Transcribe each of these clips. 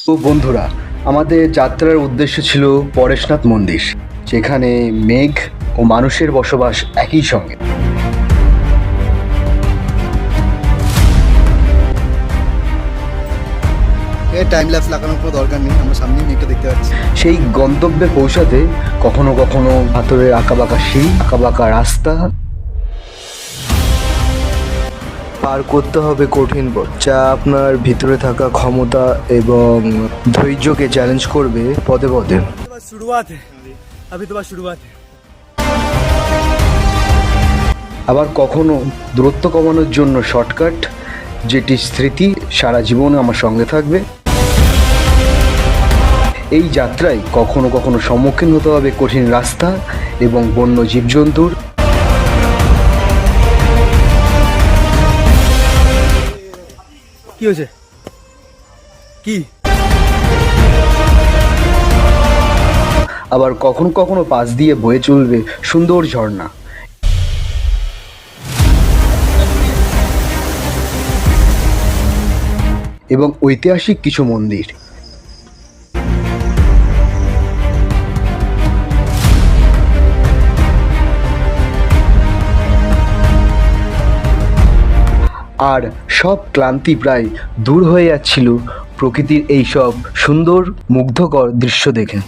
তো বন্ধুরা, আমাদের যাত্রার উদ্দেশ্য ছিল পরেশনাথ মন্দির, যেখানে মেঘ ও মানুষের বসবাস একই সঙ্গে। টাইম ল্যাপস লাগানোর কোনো দরকার নেই, আমরা সামনেই মেঘটা দেখতে পাচ্ছি। সেই গন্তব্যে পৌঁছাতে কখনো কখনো পাথরের আঁকাবাঁকা সিঁড়ি, আঁকাবাঁকা রাস্তা পার করতে হবে, কঠিন পথ যা আপনার ভিতরে থাকা ক্ষমতা এবং ধৈর্যকে চ্যালেঞ্জ করবে পদে পদে। আবার কখনো দূরত্ব কমানোর জন্য শর্টকাট, যেটি স্মৃতি সারা জীবন আমার সঙ্গে থাকবে। এই যাত্রায় কখনো কখনো সম্মুখীন হতে হবে কঠিন রাস্তা এবং বন্য জীবজন্তুর। কি হয়েছে? কি আবার কখনো কখনো পাশ দিয়ে বয়ে চলবে সুন্দর ঝর্ণা এবং ঐতিহাসিক কিছু মন্দির। আর সব ক্লান্তি প্রায় দূর হয়ে যাচ্ছিল প্রকৃতির এই সব সুন্দর মুগ্ধকর দৃশ্য দেখে।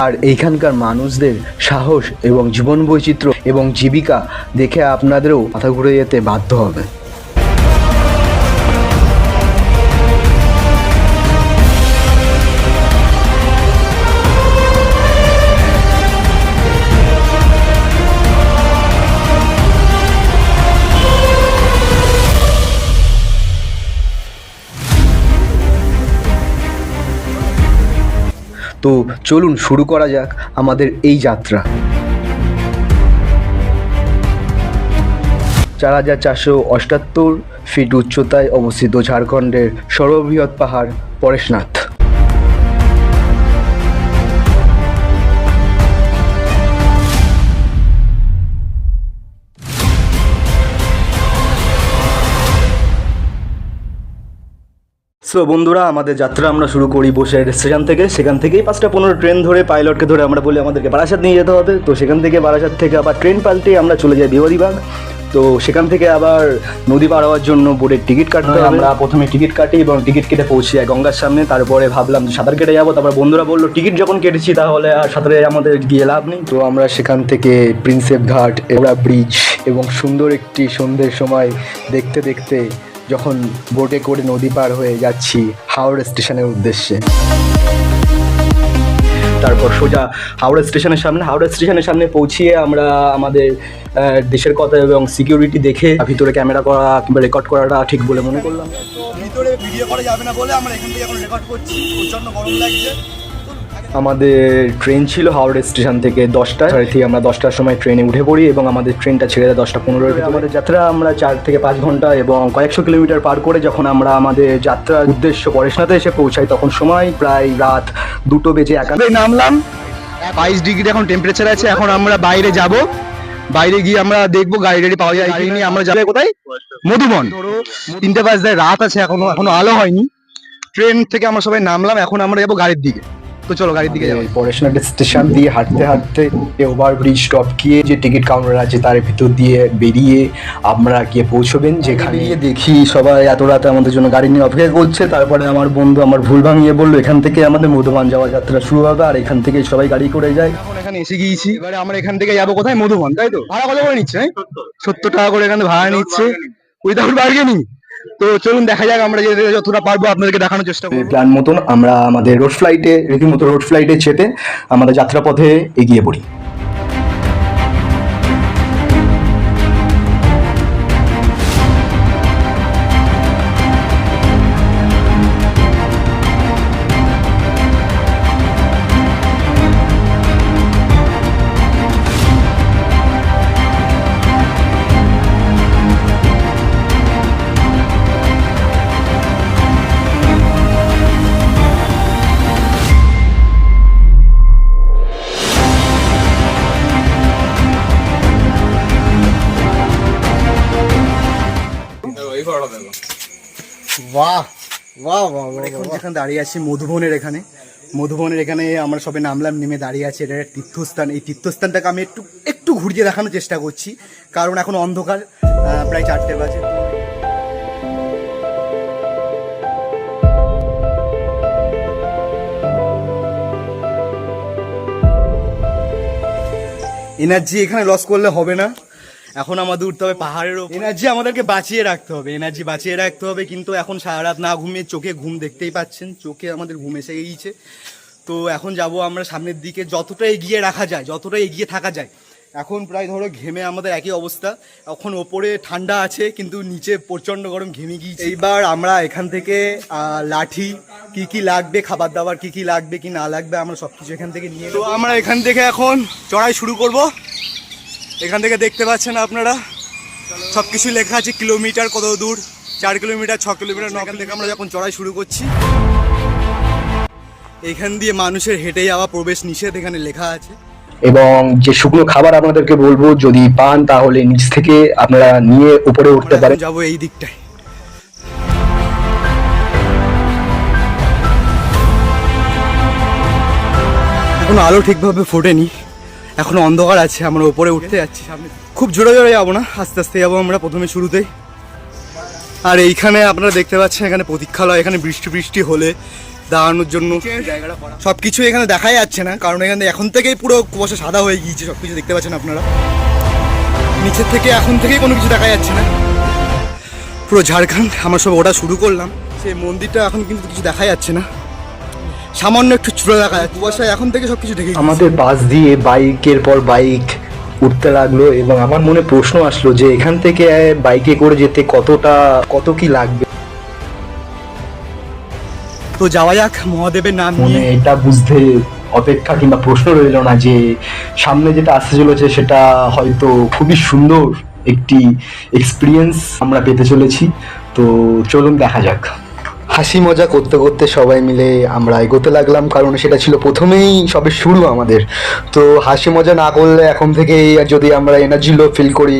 আর এইখানকার মানুষদের সাহস এবং জীবন বৈচিত্র্য এবং জীবিকা দেখে আপনাদেরও মাথা ঘুরে যেতে বাধ্য হবে। তো চলুন শুরু করা যাক আমাদের এই যাত্রা। ৪,৪৭৮ ফিট উচ্চতায় অবস্থিত ঝাড়খণ্ডের সর্ববৃহৎ পাহাড় পরেশনাথ। সো বন্ধুরা, আমাদের যাত্রা আমরা শুরু করি বসিরহাট স্টেশন থেকে। সেখান থেকেই ৫টা ১৫ ট্রেন ধরে পাইলটকে ধরে আমরা বলি আমাদেরকে বারাসাত নিয়ে যেতে হবে। তো সেখান থেকে বারাসাত থেকে আবার ট্রেন পাল্টে আমরা চলে যাই বিহারীবাগ। তো সেখান থেকে আবার নদী পার হওয়ার জন্য বোটের টিকিট কাটতে হবে। আমরা প্রথমে টিকিট কাটি এবং টিকিট কেটে পৌঁছি যায় গঙ্গার সামনে। তারপরে ভাবলাম যে সাঁতার কেটে যাবো, তারপর বন্ধুরা বললো টিকিট যখন কেটেছি তাহলে আর সাঁতারে আমাদের গিয়ে লাভ নেই। তো আমরা সেখান থেকে প্রিন্সেপ ঘাট, এওড়া ব্রিজ এবং সুন্দর একটি সন্ধ্যের সময় দেখতে দেখতে যখন বোটে করে নদী পার হয়ে যাচ্ছি হাওড়া স্টেশনের উদ্দেশ্যে। তারপর সোজা হাওড়া স্টেশনের সামনে পৌঁছিয়ে আমরা আমাদের দেশের কথা এবং সিকিউরিটি দেখে ভিতরে ক্যামেরা করা কিংবা রেকর্ড করাটা ঠিক বলে মনে করলাম। ভিতরে ভিডিও করা যাবে না বলে আমরা এখান থেকে এখন রেকর্ড করছি। প্রচন্ড গরম লাগছে। আমাদের ট্রেন ছিল হাওড়া স্টেশন থেকে 10টায়। থেকে আমরা 10টার সময় ট্রেনে উঠে পড়ি এবং আমাদের ট্রেনটা ছেড়ে দেয় 10টা 15। আমাদের যাত্রা আমরা 4 থেকে 5 ঘন্টা এবং কয়েকশো কিলোমিটার পার করে যখন আমরা আমাদের যাত্রার উদ্দেশ্য পরেশনাথে এসে পৌঁছাই তখন সময় প্রায় রাত 2 বেজে 51। নামলাম, 22 ডিগ্রি এখন টেম্পারেচার আছে। এখন আমরা বাইরে যাব, বাইরে গিয়ে আমরা দেখবো গাড়ি টাড়ি পাওয়া যায়। গাড়ি নিয়ে আমরা যাবো কোথায়? মধুবন। 3টে বাজে, রাত আছে, এখনো আলো হয়নি। ট্রেন থেকে আমরা সবাই নামলাম, এখন আমরা যাবো গাড়ির দিকে। তো চলো গাড়ির দিকে যাবো। পরেশনাথ স্টেশন দিয়ে হাঁটতে হাঁটতে ওভার ব্রিজ টপ গিয়ে যে টিকিট কাউন্টার আছে তার ভিতর দিয়ে বেরিয়ে আমরা গিয়ে পৌঁছবেন যেখানে। দেখি সবাই এত রাতে আমাদের জন্য গাড়ি নিয়ে অপেক্ষা করছে। তারপরে আমার বন্ধু আমার ভুল ভাঙিয়ে বললো এখান থেকে আমাদের মধুবন যাওয়ার যাত্রা শুরু হবে, আর এখান থেকে সবাই গাড়ি করে যায়। এখন এখানে এসে গিয়েছি, এবারে আমরা এখান থেকে যাবো কোথায়? মধুবন, তাই তো? ভাড়া কত করে নিচ্ছে? 70 টাকা করে এখানে ভাড়া নিচ্ছে, উইদাউট বার্গেনিং। তো চলুন দেখা যাক, আমরা যতটা পারবো আপনাদেরকে দেখানোর চেষ্টা করবো। প্ল্যান মতন আমরা আমাদের রীতিমতো রোড ফ্লাইটে চেপে আমাদের যাত্রাপথে এগিয়ে পড়ি। বাহ বাহ বাহ এখন যেখানে দাঁড়িয়ে আছি মধুবনের এখানে আমরা সবে নামলাম, নেমে দাঁড়িয়ে আছি। এটা একটা তীর্থস্থান। এই তীর্থস্থানটাকে আমি একটু ঘুরিয়ে দেখানোর চেষ্টা করছি, কারণ এখন অন্ধকার, প্রায় 4টে বাজে। এনার্জি এখানে লস করলে হবে না, এখন আমাদের উঠতে হবে পাহাড়ের ওপর। এনার্জি আমাদেরকে বাঁচিয়ে রাখতে হবে, কিন্তু এখন সারা রাত না ঘুমিয়ে চোখে ঘুম, দেখতেই পাচ্ছেন চোখে আমাদের ঘুম এসে গিয়েছে। তো এখন যাব আমরা সামনের দিকে, যতটা এগিয়ে থাকা যায়। এখন প্রায় ধরো ঘেমে আমাদের একই অবস্থা। এখন ওপরে ঠান্ডা আছে কিন্তু নিচে প্রচণ্ড গরম, ঘেমে গিয়েছে। এইবার আমরা এখান থেকে লাঠি কি লাগবে, খাবার দাবার কি লাগবে কি না লাগবে, আমরা সব কিছু এখান থেকে নিয়ে, তো আমরা এখান থেকে এখন চড়াই শুরু করব। এখান থেকে দেখতে পাচ্ছেন আপনারা সব কিছু লেখা আছে, কিলোমিটার কত দূর, 4 কিলোমিটার, 6 কিলোমিটার। এখান থেকে আমরা যখন চড়াই শুরু করছি, এখান দিয়ে মানুষের হেঁটে যাওয়া প্রবেশ নিষেধ এখানে লেখা আছে। এবং যে শুকনো খাবার আপনাদেরকে বলবো, যদি পান তাহলে নিচ থেকে আপনারা নিয়ে উপরে উঠতে পারেন। যাবো এই দিকটায়। এখনো আলো ঠিকভাবে ফোটেনি, এখনো অন্ধকার আছে, আমরা উপরে উঠতে যাচ্ছি। সামনে খুব জোরে যাবো না, আস্তে আস্তে যাবো আমরা প্রথমে শুরুতেই। আর এইখানে আপনারা দেখতে পাচ্ছেন এখানে প্রতীক্ষালয়, এখানে বৃষ্টি হলে দাঁড়ানোর জন্য সবকিছু এখানে দেখাই যাচ্ছে না, কারণ এখানে এখন থেকেই পুরো কুয়াশা সাদা হয়ে গিয়েছে। সবকিছু দেখতে পাচ্ছেন আপনারা নিচের থেকে, এখন থেকেই কোনো কিছু দেখা যাচ্ছে না। পুরো ঝাড়খণ্ড আমরা সব ওটা শুরু করলাম, সেই মন্দিরটা এখন কিন্তু কিছু দেখা যাচ্ছে না, সামান্য একটু চূড়া দেখা যাচ্ছে। কুয়াশায় এখন থেকে সবকিছু দেখে আমাদের পাশ দিয়ে বাইকের পর বাইক উঠতে লাগলো, এবং আমার মনে প্রশ্ন আসলো যে এখান থেকে বাইকে করে যেতে কত কি লাগবে। তো যাওয়া যাক মহাদেবের নাম মনে নিয়ে। এটা বুঝতে অপেক্ষা কিংবা প্রশ্ন রইল না যে সামনে যেটা আসতে চলেছে সেটা হয়তো খুবই সুন্দর একটি এক্সপিরিয়েন্স আমরা পেতে চলেছি। তো চলুন দেখা যাক। হাসি মজা করতে করতে সবাই মিলে আমরা এগোতে লাগলাম, কারণ সেটা ছিল প্রথমেই সবে শুরু আমাদের। তো হাসি মজা না করলে এখন থেকেই যদি আমরা এনার্জি লো ফিল করি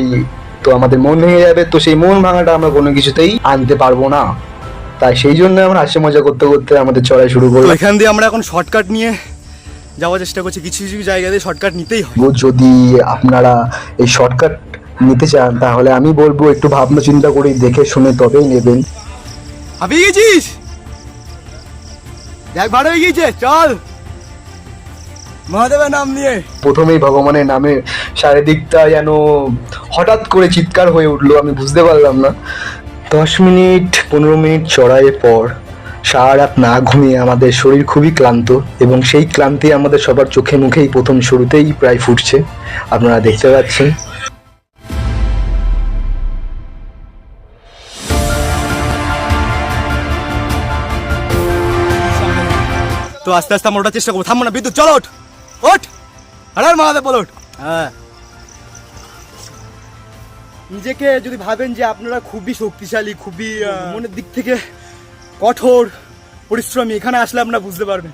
তো আমাদের মন ভেঙে যাবে। তো সেই মন ভাঙাটা আমরা কোনো কিছুতেই আনতে পারবো না, তাই সেই জন্য আমরা হাসি মজা করতে করতে আমাদের চড়াই শুরু করলাম। এখান দিয়ে আমরা এখন শর্টকাট নিয়ে যাওয়ার চেষ্টা করছি, কিছু কিছু জায়গা দিয়ে শর্টকাট নিতেই হয়। যদি আপনারা এই শর্টকাট নিতে চান তাহলে আমি বলবো একটু ভাবনা চিন্তা করে দেখে শুনে তবেই নেবেন। হাঁপিয়ে গেছিস? দেখ ভালো হয়ে গিয়েছে, চল মহাদেবের নাম নিয়ে। প্রথমেই ভগবানের নামে চারিদিকটা যেন হঠাৎ করে চিৎকার হয়ে উঠলো, আমি বুঝতে পারলাম না। 10 মিনিট 15 মিনিট চড়াইয়ের পর সারা রাত না ঘুমিয়ে আমাদের শরীর খুবই ক্লান্ত, এবং সেই ক্লান্তি আমাদের সবার চোখে মুখেই প্রথম শুরুতেই প্রায় ফুটছে, আপনারা দেখতে পাচ্ছেন। তো আস্তে আস্তে আমরা ওঠার চেষ্টা করবো, থামবো না। বিদ্যুৎ চলো, ওঠ আরে মহাদেব বলো। হ্যাঁ, নিজেকে যদি ভাবেন যে আপনারা খুবই শক্তিশালী, খুবই মনের দিক থেকে কঠোর পরিশ্রমী, এখানে আসলে আপনারা বুঝতে পারবেন।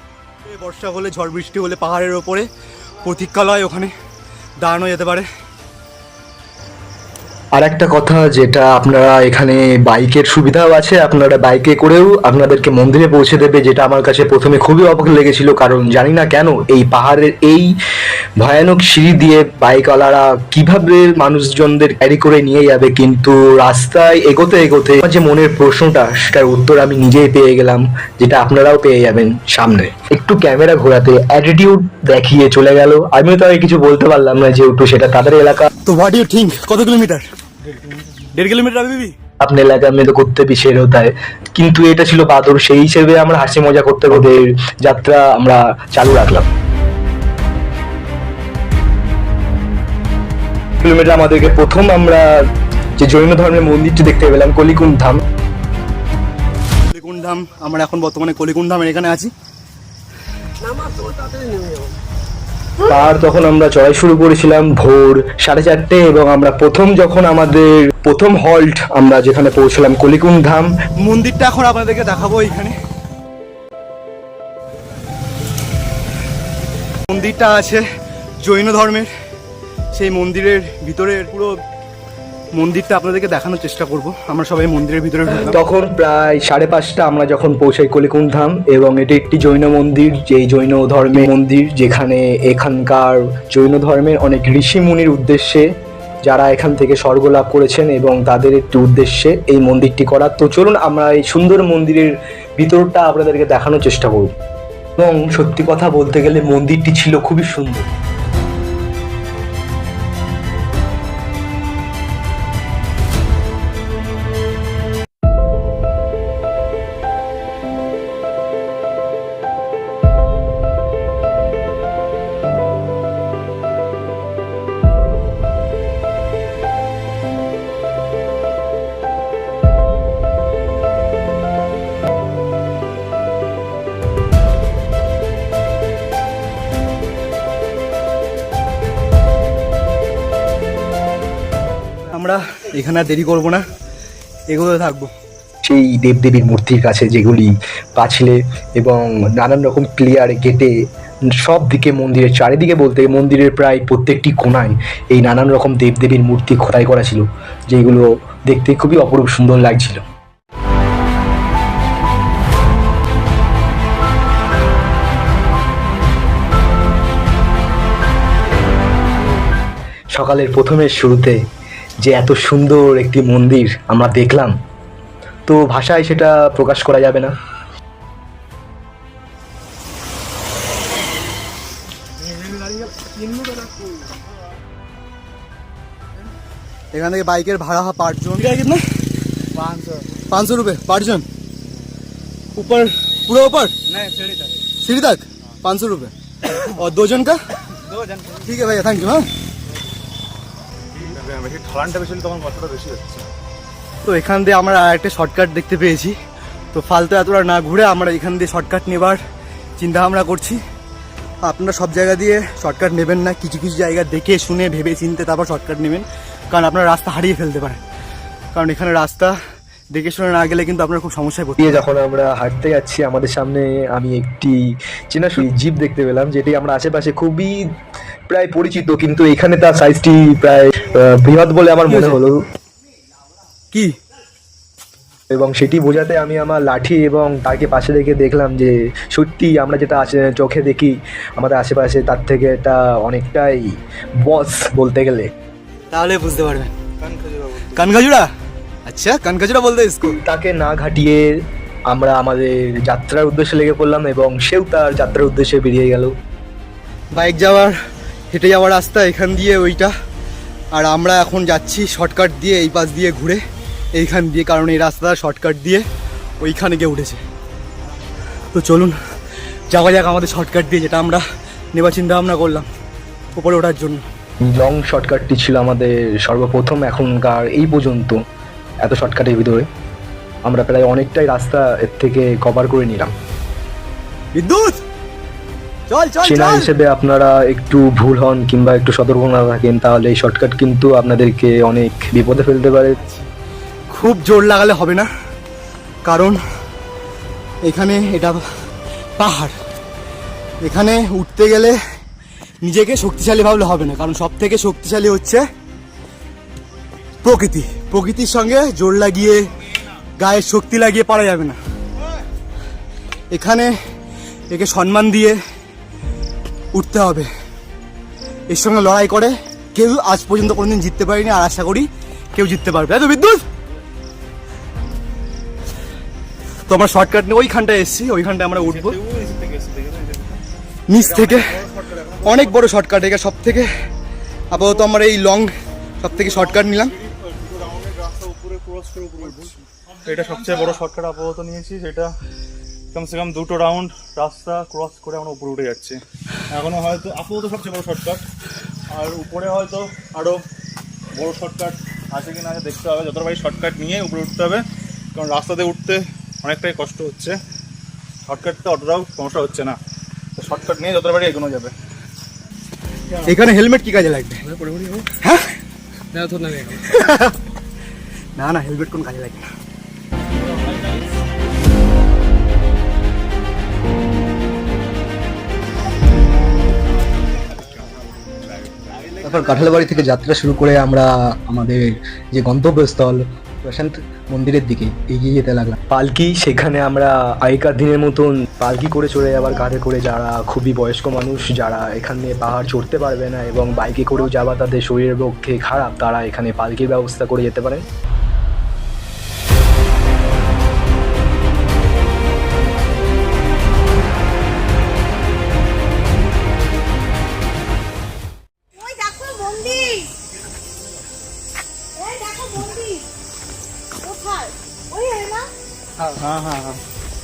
বর্ষা হলে, ঝড় বৃষ্টি হলে পাহাড়ের ওপরে প্রতীক্ষালয়, ওখানে দাঁড়ানো যেতে পারে। আর একটা কথা, যেটা আপনারা এখানে বাইকের সুবিধাও আছে, আপনারা বাইকে করেও আপনাদেরকে মন্দিরে পৌঁছে দেবে, যেটা আমার কাছে প্রথমে খুবই অবাক লেগেছিল, কারণ জানি না কেন এই পাহাড়ের এই ভয়ানক সিঁড়ি দিয়ে বাইকওয়ালারা কিভাবে মানুষজনদের ক্যারি করে নিয়ে যাবে, কিন্তু রাস্তায় এগোতে এগোতে আমার যে মনের প্রশ্নটা সেটার উত্তর আমি নিজেই পেয়ে গেলাম, যেটা আপনারাও পেয়ে যাবেন সামনে। একটু ক্যামেরা ঘোরাতে অ্যাটিটিউড দেখিয়ে চলে গেল, আমিও তো আর কিছু বলতে পারলাম না, যেহেতু সেটা তাদের এলাকা। তো হোয়াট ইউ থিঙ্ক, কত কিলোমিটার? 1.5 কিলোমিটার अभी अपने इलाका में तो कुत्ते पीछे होता है, কিন্তু এটা ছিল বাদর, সেই হিসেবে আমরা হাসি মজা করতে করতে যাত্রা আমরা চালু রাখলাম। কিলোমিটার আমাদেরকে প্রথম আমরা যে জৈন ধর্মের মন্দিরটি দেখতে পেলাম, কলিকুণ্ড ধাম। কলিকুণ্ড ধাম, আমরা এখন বর্তমানে কলিকুণ্ড ধামের এখানে আছি। আর তখন আমরা চড়াই শুরু করেছিলাম ভোর 4:30, এবং আমরা যখন আমাদের প্রথম হল্ট আমরা যেখানে পৌঁছলাম কলিকুণ্ড ধাম। মন্দিরটা এখন আপনাদেরকে দেখাবো। এখানে মন্দিরটা আছে জৈন ধর্মের, সেই মন্দিরের ভিতরের পুরো মন্দিরটা আপনাদেরকে দেখানোর চেষ্টা করব। আমরা সবাই মন্দিরের ভিতরে ঢুকলাম। তখন প্রায় 5:30 আমরা যখন পৌঁছাই কলিকুণ ধাম, এবং এটি একটি জৈন মন্দির, যেই জৈন ধর্মের মন্দির, যেখানে এখানকার জৈন ধর্মের অনেক ঋষি মুনির উদ্দেশ্যে, যারা এখান থেকে স্বর্গ লাভ করেছেন এবং তাদের একটি উদ্দেশ্যে এই মন্দিরটি করা। তো চলুন আমরা এই সুন্দর মন্দিরের ভিতরটা আপনাদেরকে দেখানোর চেষ্টা করব। এবং সত্যি কথা বলতে গেলে মন্দিরটি ছিল খুবই সুন্দর। আমরা এখানে আর দেরি করবো না, এগোতে থাকবো। সেই দেবদেবীর মূর্তির কাছে, যেগুলি পাঁচিলে এবং নানান রকম প্লেয়ারে কেটে সব দিকে, মন্দিরের চারিদিকে বলতে মন্দিরের প্রায় প্রত্যেকটি কোণায় এই নানান রকম দেবদেবীর মূর্তি খোদাই করা ছিল, যেগুলো দেখতে খুবই অপরূপ সুন্দর লাগছিল। সকালের প্রথমের শুরুতে যে এত সুন্দর একটি মন্দির আমরা দেখলাম, তো ভাষায় সেটা প্রকাশ করা যাবে না। এখান থেকে বাইকের भाड़ा है 5 जन। कितना? 500 रुपये 5 जन। ऊपर पूरा ऊपर? नहीं, सीढ़ी तक 500 रुपये। और 2 जन का? 2 जन। ठीक है भैया, थैंक यू। हाँ, ঠান্ডা বেশি তখন কষ্টটা বেশি হচ্ছে। তো এখান দিয়ে আমরা আরেকটা শর্টকাট দেখতে পেয়েছি। তো ফালতু এতটা না ঘুরে আমরা এখান দিয়ে শর্টকাট নেবার চিন্তা ভাবনা করছি। আপনারা সব জায়গা দিয়ে শর্টকাট নেবেন না, কিছু কিছু জায়গা দেখে শুনে ভেবে চিনতে তারপর শর্টকাট নেবেন, কারণ আপনারা রাস্তা হারিয়ে ফেলতে পারেন। কারণ এখানে রাস্তা দেখে শুনে না গেলে কিন্তু আপনারা খুব সমস্যায় পড়তে পারেন। যখন আমরা হাঁটতে যাচ্ছি, আমাদের সামনে আমি একটি চেনা জিপ দেখতে পেলাম, যেটি আমরা আশেপাশে খুবই প্রায় পরিচিত, কিন্তু এখানে তার সাইজটি প্রায় বৃহৎ বলে আমার মনে হলো। কি? এবং সেটি বোঝাতে আমি আমার লাঠি এবং তাকে পাশে রেখে দেখলাম যে সত্যি আমরা যেটা চোখে দেখি আমাদের আশেপাশে, তার থেকে এটা অনেকটাই বস বলতে গেলে। তাহলে বুঝতে পারবেন। কানখাজুড়া? আচ্ছা, কানখাজুড়া বলতে ইসকো। তাকে না ঘাটিয়ে আমরা আমাদের যাত্রার উদ্দেশ্যে লেগে পড়লাম, এবং সেও তার যাত্রার উদ্দেশ্যে বেরিয়ে গেল। বাইক যাওয়ার, হেঁটে যাওয়ার রাস্তা এখান দিয়ে ওইটা, আর আমরা এখন যাচ্ছি শর্টকাট দিয়ে এই পাশ দিয়ে ঘুরে এইখান দিয়ে, কারণ এই রাস্তা শর্টকাট দিয়ে ওইখানে গিয়ে উঠেছে। তো চলুন যাওয়া যাক আমাদের শর্টকাট দিয়ে, যেটা আমরা নেবার চিন্তা ভাবনা করলাম উপরে ওঠার জন্য। লং শর্টকাটটি ছিল আমাদের সর্বপ্রথম এখনকার এই পর্যন্ত। এত শর্টকাটের ভিতরে আমরা প্রায় অনেকটাই রাস্তা এর থেকে কভার করে নিলাম। বিদ্যুৎ চল চল চেনা চল। হিসেবে আপনারা একটু ভুল হন কিংবা একটু সতর্ক না থাকেন, তাহলে এই শর্টকাট কিন্তু আপনাদেরকে অনেক বিপদে ফেলতে পারে। খুব জোর লাগালে হবে না, কারণ এখানে এটা পাহাড়, এখানে উঠতে গেলে নিজেকে শক্তিশালী ভাবলে হবে না, কারণ সব থেকে শক্তিশালী হচ্ছে প্রকৃতি। প্রকৃতির সঙ্গে জোর লাগিয়ে, গায়ের শক্তি লাগিয়ে পারা যাবে না। এখানে একে সম্মান দিয়ে উঠতে হবে। এর সঙ্গে লড়াই করে কেউ আজ পর্যন্ত কোনোদিন জিততে পারেনি, আর আশা করি কেউ জিততে পারবে। এত বিদ্যুৎ। তো আমরা শর্টকাট নিয়ে ওইখানটায় এসেছি, ওইখানটায় আমরা উঠবো নিচ থেকে। অনেক বড় শর্টকাট, এটা সব থেকে আপাতত আমরা এই লং সব থেকে শর্টকাট নিলাম। এটা সবচেয়ে বড় শর্টকাট আপাতত নিয়েছি, সেটা কমসে কম 2টো রাউন্ড রাস্তা ক্রস করে আমরা উপরে উঠে যাচ্ছি। এখনো হয়তো আপাতত সবচেয়ে বড় শর্টকাট, আর উপরে হয়তো আরও বড় শর্টকাট আছে কি না দেখতে হবে। যতবারই শর্টকাট নিয়ে উপরে উঠতে হবে, কারণ রাস্তাতে উঠতে অনেকটাই কষ্ট হচ্ছে। শর্টকাটটা অতটাও সমস্যা হচ্ছে না, তো শর্টকাট নিয়ে যতবারই এগোনো যাবে। এখানে হেলমেট কি কাজে লাগবে? হ্যাঁ না না, হেলমেট কোন কাজে লাগবে না। তারপর কাঁঠালবাড়ি থেকে যাত্রা শুরু করে আমরা আমাদের যে গন্তব্যস্থল প্রশান্ত মন্দিরের দিকে এগিয়ে যেতে লাগলাম। পালকি, সেখানে আমরা আগেকার দিনের মতন পালকি করে চলে যাওয়ার, কাঁধে করে, যারা খুবই বয়স্ক মানুষ, যারা এখানে পাহাড় চড়তে পারবে না এবং বাইকে করেও যাওয়া তাদের শরীরের পক্ষে খারাপ, তারা এখানে পালকির ব্যবস্থা করে যেতে পারেন। ওই দেখো মন্দির, ওই দেখো মন্দির কোথায়? ওই है ना हाँ हाँ हाँ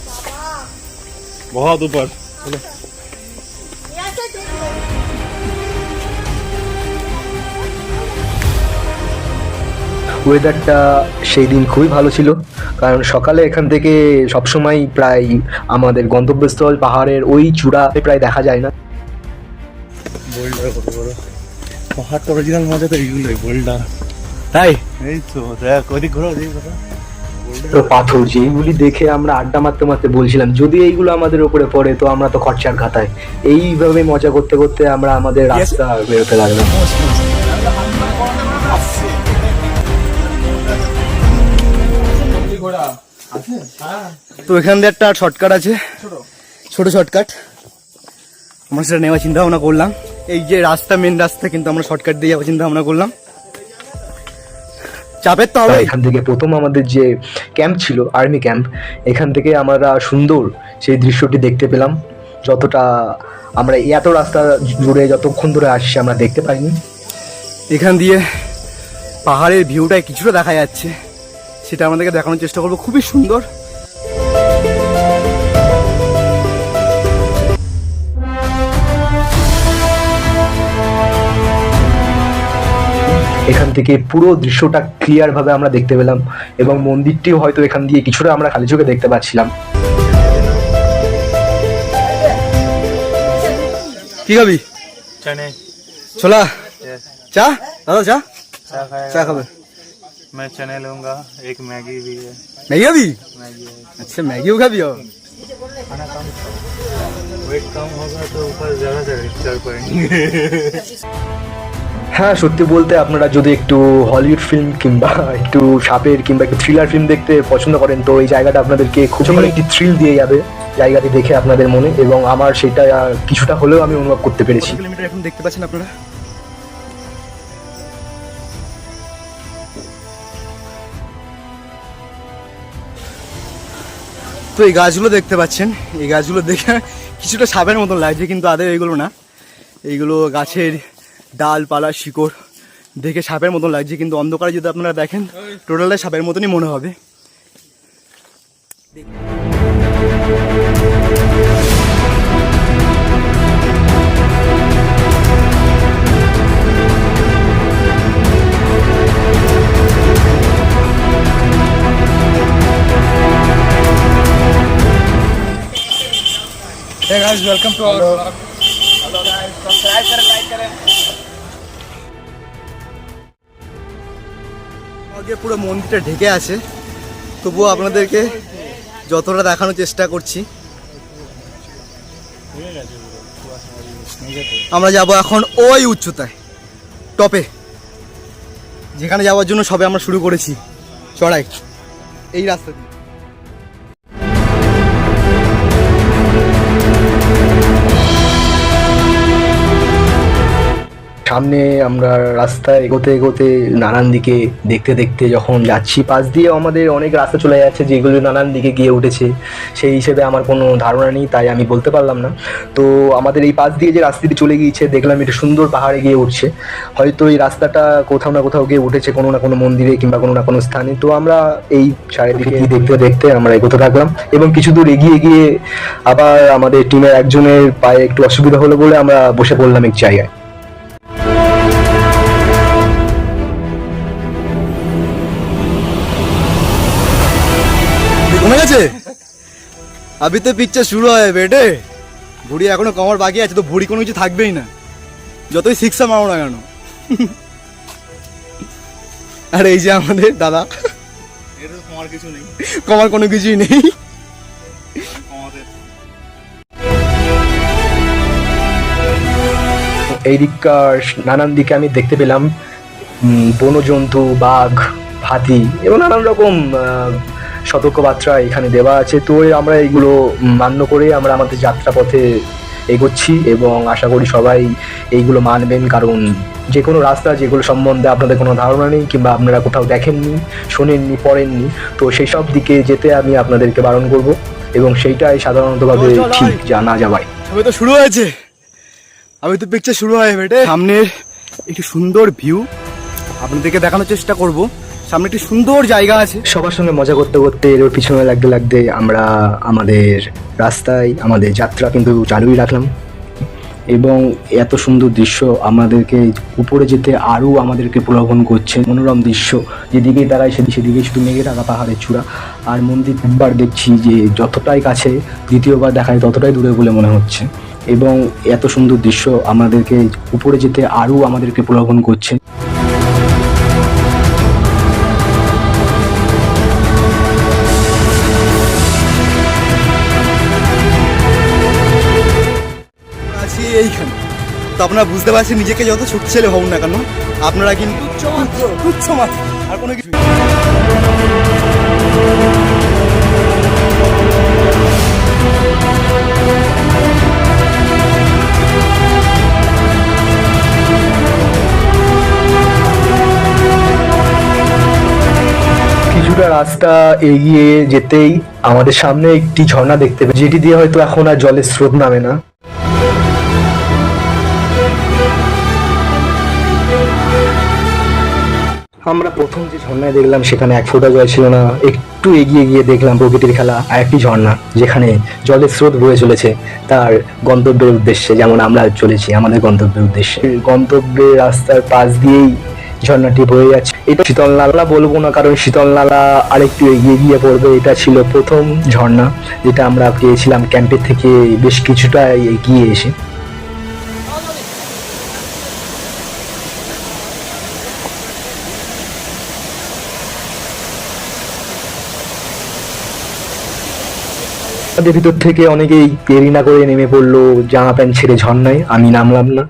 बाबा, बहुत ऊपर। यहाँ से देख लो। ওয়েদারটা সেই দিন খুবই ভালো ছিল, কারণ সকালে এখান থেকে সবসময় প্রায় আমাদের গন্তব্যস্থল পাহাড়ের ওই চূড়ায় প্রায় দেখা যায় না। বোল্ডার কত বড় পাহাড়টা, অরিজিনাল মজা তো এইগুলোই, বোল্ডার। তাই এই তো দেখ, ওদিক ঘোরো, ওদিক ঘোরো। তো পাথর যেইগুলি দেখে আমরা আড্ডা মারতে মারতে বলছিলাম, যদি এইগুলো আমাদের উপরে পড়ে তো আমরা তো খরচার খাতায়। এইভাবে মজা করতে করতে আমরা আমাদের রাস্তা বেরোতে লাগলাম। তো এখান দিয়ে একটা শর্টকাট আছে, ছোট শর্টকাট, আমরা সেটা নেওয়ার চিন্তা ভাবনা করলাম। এই যে রাস্তা, মেন রাস্তা, কিন্তু আমরা শর্টকাট দিয়ে যাওয়ার চিন্তা ভাবনা করলাম। চাপের তো হবে। এখান থেকে প্রথম আমাদের যে ক্যাম্প ছিল, আর্মি ক্যাম্প, এখান থেকে আমরা সুন্দর সেই দৃশ্যটি দেখতে পেলাম। যতটা আমরা এত রাস্তা জুড়ে যতক্ষণ ধরে আসছি আমরা দেখতে পাইনি। এখান দিয়ে পাহাড়ের ভিউটা কিছুটা দেখা যাচ্ছে, সেটা আমাদেরকে দেখানোর চেষ্টা করবো। খুবই সুন্দর। এখান থেকে পুরো দৃশ্যটা ক্লিয়ার ভাবে আমরা দেখতে পেলাম এবং মন্দিরটিও হয়তো এখান দিয়ে কিছুটা আমরা খালি চোখে দেখতে পাচ্ছিলাম। কি খাবি? चने ছোলা, চা? দাদা চা? चाय खाएगा? চা খাবে? मैं चने लूंगा, एक मैगी भी है। ম্যাগি খাবি? मैगी है। আচ্ছা, ম্যাগিও খাবি? खाना कम, वेट कम होगा तो ऊपर ज्यादा चढ़ पाएंगे। হ্যাঁ, সত্যি বলতে আপনারা যদি একটু হলিউড ফিল্ম কিংবা একটু সাপের কিংবা একটু থ্রিলার ফিল্ম দেখতে পছন্দ করেন, তো এই জায়গাটা আপনাদেরকে খুব একটি থ্রিল দিয়ে যাবে জায়গাটি দেখে আপনাদের মনে, এবং আমার সেটা কিছুটা হলেও আমি অনুভব করতে পেরেছি। কিলোমিটার এখন দেখতে পাচ্ছেন আপনারা? তো এই গাছগুলো দেখতে পাচ্ছেন, এই গাছগুলো দেখে কিছুটা সাপের মতন লাগছে, কিন্তু আদৌ এইগুলো না। এইগুলো গাছের ডালপালা, শিকড় দেখে সাপের মতন লাগছে, কিন্তু অন্ধকারে যদি আপনারা দেখেন টোটালটাই সাপের মতনই মনে হবে। Hey guys, welcome to our vlog. Hello guys, subscribe करें, like करें। আগে পুরো মন্দিরটা ঢেকে আছে, তবুও আপনাদেরকে যতটা দেখানোর চেষ্টা করছি। আমরা যাব এখন ওই উচ্চতায়, টপে, যেখানে যাওয়ার জন্য সবে আমরা শুরু করেছি চড়াই, এই রাস্তা দিয়ে। সামনে আমরা রাস্তায় এগোতে এগোতে নানান দিকে দেখতে দেখতে যখন যাচ্ছি, পাশ দিয়ে আমাদের অনেক রাস্তা চলে যাচ্ছে যেগুলো নানান দিকে গিয়ে উঠেছে, সেই হিসেবে আমার কোনো ধারণা নেই, তাই আমি বলতে পারলাম না। তো আমাদের এই পাশ দিয়ে যে রাস্তাটি চলে গিয়েছে, দেখলাম এটা সুন্দর পাহাড়ে গিয়ে উঠছে। হয়তো এই রাস্তাটা কোথাও না কোথাও গিয়ে উঠেছে কোনো না কোনো মন্দিরে কিংবা কোনো না কোনো স্থানে। তো আমরা এই চারিদিকে দেখতে দেখতে আমরা এগোতে থাকলাম, এবং কিছু দূর এগিয়ে গিয়ে আবার আমাদের টিমের একজনের পায়ে একটু অসুবিধা হলো বলে আমরা বসে পড়লাম এক জায়গায়। কমে গেছে? আবি তো পিকচার শুরু হয় বেটে, ভুড়ি এখনো কমার বাকি আছে, তো ভুড়ি কোনো কিছু থাকবেই না যতই সিক্সা মারো না কেন। আর এই যে আমাদের দাদা, এর তো তোমার কিছু নেই, কমার কোনো কিছুই নেই। আমাদের এই দিককার নানান দিকে আমি দেখতে পেলাম বনজন্তু, বাঘ, হাতি এবং নানান রকম সতর্কবার্তা এখানে দেওয়া আছে। তো আমরা এইগুলো মান্য করে আমরা আমাদের যাত্রাপথে এগোচ্ছি এবং আশা করি সবাই এইগুলো মানবেন, কারণ যে কোনো রাস্তা যেগুলো সম্বন্ধে আপনাদের কোনো ধারণা নেই কিংবা আপনারা কোথাও দেখেননি, শোনেননি, পড়েননি, তো সেই সব দিকে যেতে আমি আপনাদেরকে বারণ করব এবং সেইটাই সাধারণতভাবে ঠিক জানা যাওয়ায়। সবে তো শুরু হয়েছে, আমি তো পিকচার শুরু হয় বেটে। সামনের একটি সুন্দর ভিউ আপনাদেরকে দেখানোর চেষ্টা করব। সামনে একটি সুন্দর জায়গা আছে। সবার সঙ্গে মজা করতে করতে এর পিছনে লাগতে লাগতে আমরা আমাদের রাস্তায় আমাদের যাত্রা কিন্তু চালুই রাখলাম এবং এত সুন্দর দৃশ্য আমাদেরকে উপরে যেতে আরও আমাদেরকে প্রলোভন করছে। মনোরম দৃশ্য, যেদিকেই তাকাই সেদিকেই শুধু মেঘে ঢাকা পাহাড়ের চূড়া আর মন্দির। একবার দেখছি যে যতটাই কাছে, দ্বিতীয়বার দেখায় ততটাই দূরে বলে মনে হচ্ছে এবং এত সুন্দর দৃশ্য আমাদেরকে উপরে যেতে আরও আমাদেরকে প্রলোভন করছে। আছি এইখানে, তো আপনারা বুঝতে পারছেন নিজেকে যত ছোট ছেলে হন না কেন আপনারা কিন্তু তুচ্ছ মাত্র, আর কোনো কিছু কিছুটা রাস্তা এগিয়ে যেতেই আমাদের সামনে একটি ঝর্ণা দেখতে পেলাম, যেটি দিয়ে হয়তো এখন আর জলের স্রোত নামে না। আমরা প্রথম যে ঝর্ণায় দেখলাম সেখানে এক ফোঁটা জল ছিল না। একটু এগিয়ে গিয়ে দেখলাম প্রকৃতির খেলা আর একটি ঝর্ণা, যেখানে জলের স্রোত বয়ে চলেছে তার গন্তব্যের উদ্দেশ্যে, যেমন আমরা চলেছি আমাদের গন্তব্যের উদ্দেশ্যে। গন্তব্যের রাস্তার পাশ দিয়েই ঝর্ণাটি বয়ে যাচ্ছে। এটা শীতল নালা বলবো না, কারণ শীতল নালা আরেকটু এগিয়ে গিয়ে পড়বে। এটা ছিল প্রথম ঝর্ণা, যেটা আমরা পেয়েছিলাম ক্যাম্পের থেকে বেশ কিছুটা এগিয়ে এসে। আমাদের ভিতর থেকে অনেকেই দেরি না করে নেমে পড়লো জামা প্যান্ট ছেড়ে ঝর্ণায়। আমি নামলাম না।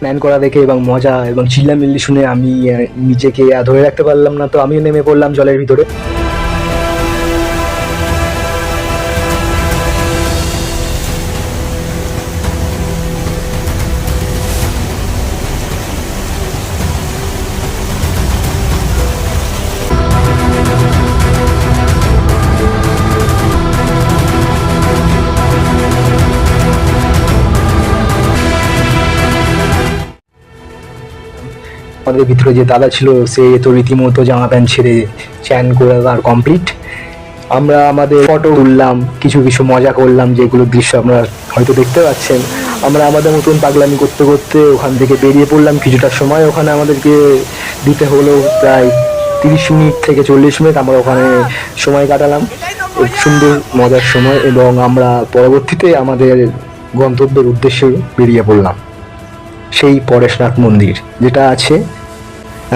স্নান করা দেখে এবং মজা এবং চিল্লামিল্লি শুনে আমি নিজেকে ধরে রাখতে পারলাম না, তো আমিও নেমে পড়লাম জলের ভিতরে। আমাদের ভিতরে যে দাদা ছিল সে তো রীতিমতো জামা প্যান্ট ছেড়ে চ্যান করে আর কমপ্লিট। আমরা আমাদের ফটো তুললাম, কিছু কিছু মজা করলাম, যেগুলো দৃশ্য আপনারা হয়তো দেখতে পাচ্ছেন। আমরা আমাদের মতন পাগলামি করতে করতে ওখান থেকে বেরিয়ে পড়লাম। কিছুটা সময় ওখানে আমাদেরকে দিতে হলো, প্রায় 30 মিনিট থেকে 40 মিনিট আমরা ওখানে সময় কাটালাম, এক সুন্দর মজার সময়। এবং আমরা পরবর্তীতে আমাদের গন্তব্যের উদ্দেশ্যে বেরিয়ে পড়লাম, সেই পরেশনাথ মন্দির, যেটা আছে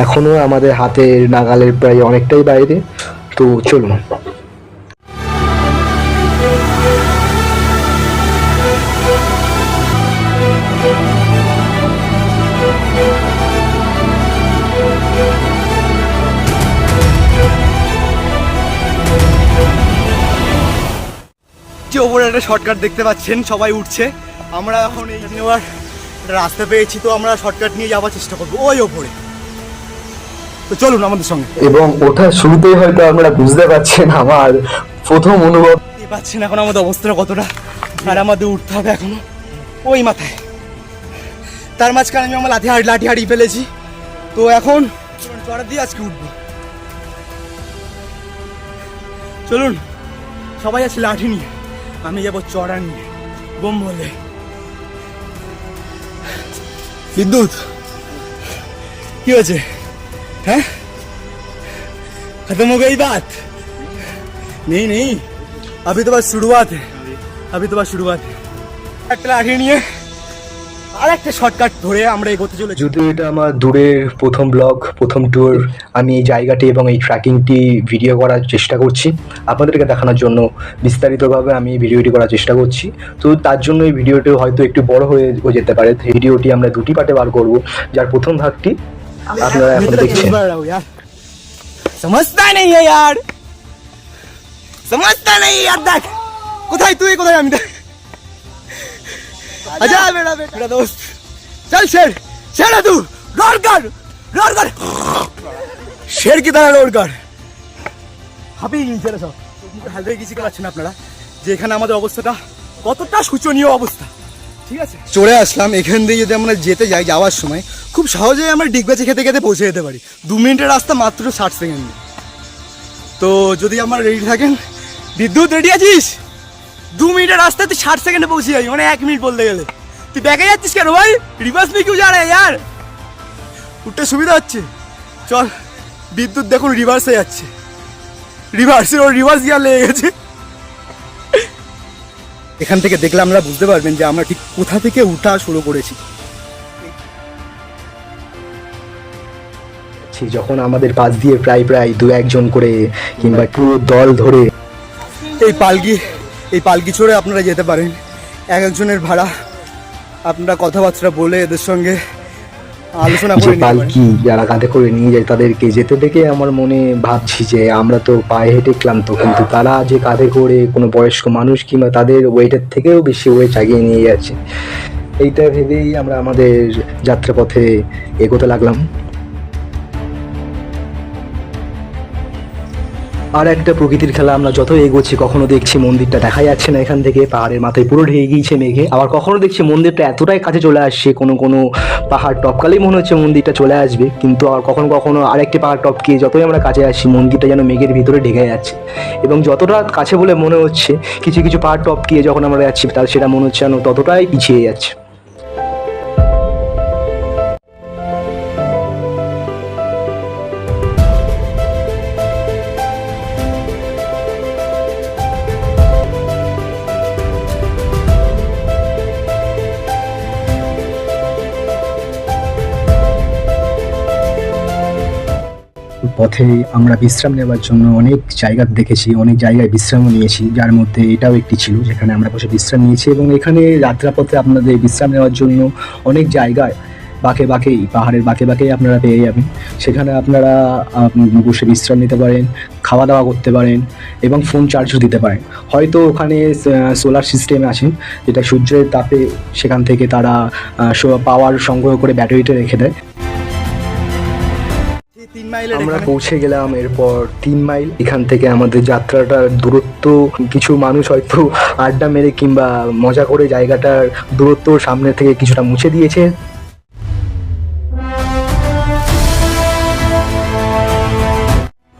এখনো আমাদের হাতের নাগালের প্রায় অনেকটাই বাইরে। তো চলুন। যে ওপরে একটা শর্টকাট দেখতে পাচ্ছেন, সবাই উঠছে। আমরা এখন এই নেওয়ার রাস্তা পেয়েছি, তো আমরা শর্টকাট নিয়ে যাওয়ার চেষ্টা করবো ওই ওপরে। তো চলুন আমাদের সঙ্গে। এবং ওঠার শুরুতেই হয়তো আপনারা বুঝতে পারছেন আমার প্রথম অনুভব। পাচ্ছেন এখন আমাদের অবস্থাটা কতটা, আর আমাদের উঠতে হবে এখনো ওই মাথায়। তার মাঝখানে আমি আমার লাঠি হারিয়ে ফেলেছি। তো এখন চড়া দিয়ে আজকে উঠবো। চলুন সবাই আছে লাঠি নিয়ে, আমি যাবো চড়া নিয়ে বোম বলে। বিদ্যুৎ কি হয়েছে? হ্যাঁ खत्म हो गई बात? नहीं नहीं, अभी तो बस शुरुआत है, अभी तो बस शुरुआत है। একটা লাঠি নিয়ে আর একটা শর্টকাট ধরে আমরা এগোতে চলেছি। যদিও এটা আমার দূরের প্রথম ব্লগ, প্রথম ট্যুর, আমি এই জায়গাটি এবং এই ট্র্যাকিংটি ভিডিও করার চেষ্টা করছি আপনাদেরকে দেখানোর জন্য। বিস্তারিতভাবে আমি এই ভিডিওটি করার চেষ্টা করছি, তো তার জন্য এই ভিডিওটি হয়তো একটু বড় হয়ে যেতে পারে। ভিডিওটি আমরা দুটি পার্টে বার করব, যার প্রথম ভাগটি আপনারা এখন দেখছেন। समझता नहीं है यार, समझता नहीं यार। देख কোথায় তুই, কোথায় আমি? আচ্ছা বেটা দোস্ত, চল শের শের তু রোড কর শের কি तरह রোড কর। হাবিয়ে গেছে সব, হালবে কিছু পাচ্ছেন আপনারা যে এখানে আমাদের অবস্থাটা কতটা শোচনীয় অবস্থা। ঠিক আছে, চলে আসলাম। এখান দিয়ে যদি আমরা যেতে যাই, যাওয়ার সময় খুব সহজেই আমরা ডিগবাজি খেতে খেতে পৌঁছে যেতে পারি। 2 মিনিটের রাস্তা, মাত্র 60 সেকেন্ড। তো যদি আমরা রেডি থাকেন, বিদ্যুৎ রেডি আছিস? 2 মিনিটের রাস্তায় তুই 60 সেকেন্ডে পৌঁছে যাবি, মানে 1 মিনিট বলতে গেলে। তুই ব্যাকে যাচ্ছিস কেন ভাই? রিভার্স में क्यों जा रहा है यार? উঠতে সুবিধা হচ্ছে, চল। বিদ্যুৎ দেখুন রিভার্সে যাচ্ছে, রিভার্স গিয়ার লেগে গেছে। এখান থেকে দেখলে আমরা বুঝতে পারবেন যে আমরা ঠিক কোথা থেকে উঠা শুরু করেছি। যখন আমাদের পাশ দিয়ে প্রায় 2-1 জন করে কিংবা পুরো দল ধরে এই পালকি চড়ে আপনারা যেতে পারেন। এক একজনের ভাড়া আপনারা কথাবার্তা বলে এদের সঙ্গে আলোচনা যে করে নিতে পারেন। পালকি যারা কাঁধে করে নিয়ে যায় তাদেরকে যেতে দেখে আমার মনে ভাবছি যে আমরা তো পায়ে হেঁটে ক্লান্ত, কিন্তু তারা যে কাঁধে করে কোনো বয়স্ক মানুষ কিংবা তাদের ওয়েটের থেকেও বেশি ওয়েট চাগিয়ে নিয়ে যাচ্ছে, এইটা ভেবেই আমরা আমাদের যাত্রাপথে এগোতে লাগলাম। আর একটা প্রকৃতির খেলা, আমরা যত এগোচ্ছি কখনো দেখছি মন্দিরটা দেখা যাচ্ছে না এখান থেকে, পাহাড়ের মাথায় পুরো ঢেকে গিয়েছে মেঘে। আবার কখনো দেখছি মন্দিরটা এতটাই কাছে চলে আসছে, কোনো পাহাড় টপকালেই মনে হচ্ছে মন্দিরটা চলে আসবে, কিন্তু আর কখনো আরেকটি পাহাড় টপকে যতই আমরা কাছে আসছি মন্দিরটা যেন মেঘের ভিতরে ঢেকে যাচ্ছে। এবং যতটা কাছে বলে মনে হচ্ছে, কিছু কিছু পাহাড় টপকিয়ে যখন আমরা যাচ্ছি তার সেটা মনে হচ্ছে যেন ততটাই পিছিয়ে যাচ্ছে। পথে আমরা বিশ্রাম নেওয়ার জন্য অনেক জায়গা দেখেছি, অনেক জায়গায় বিশ্রামও নিয়েছি, যার মধ্যে এটাও একটি ছিল যেখানে আমরা বসে বিশ্রাম নিয়েছি। এবং এখানে যাত্রাপথে আপনাদের বিশ্রাম নেওয়ার জন্য অনেক জায়গায় পাহাড়ের বাঁকে আপনারা পেয়ে যাবেন। সেখানে আপনারা বসে বিশ্রাম নিতে পারেন, খাওয়া দাওয়া করতে পারেন এবং ফোন চার্জও দিতে পারেন। হয়তো ওখানে সোলার সিস্টেম আছে, যেটা সূর্যের তাপে সেখান থেকে তারা পাওয়ার সংগ্রহ করে ব্যাটারিতে রেখে দেয়। আমরা পৌঁছে গেলাম এরপর 3 মাইল। এখান থেকে আমাদের যাত্রাটার দূরত্ব, কিছু মানুষ হয়তো আড্ডা মেরে কিংবা মজা করে জায়গাটার দূরত্ব সামনে থেকে কিছুটা মুছে দিয়েছে।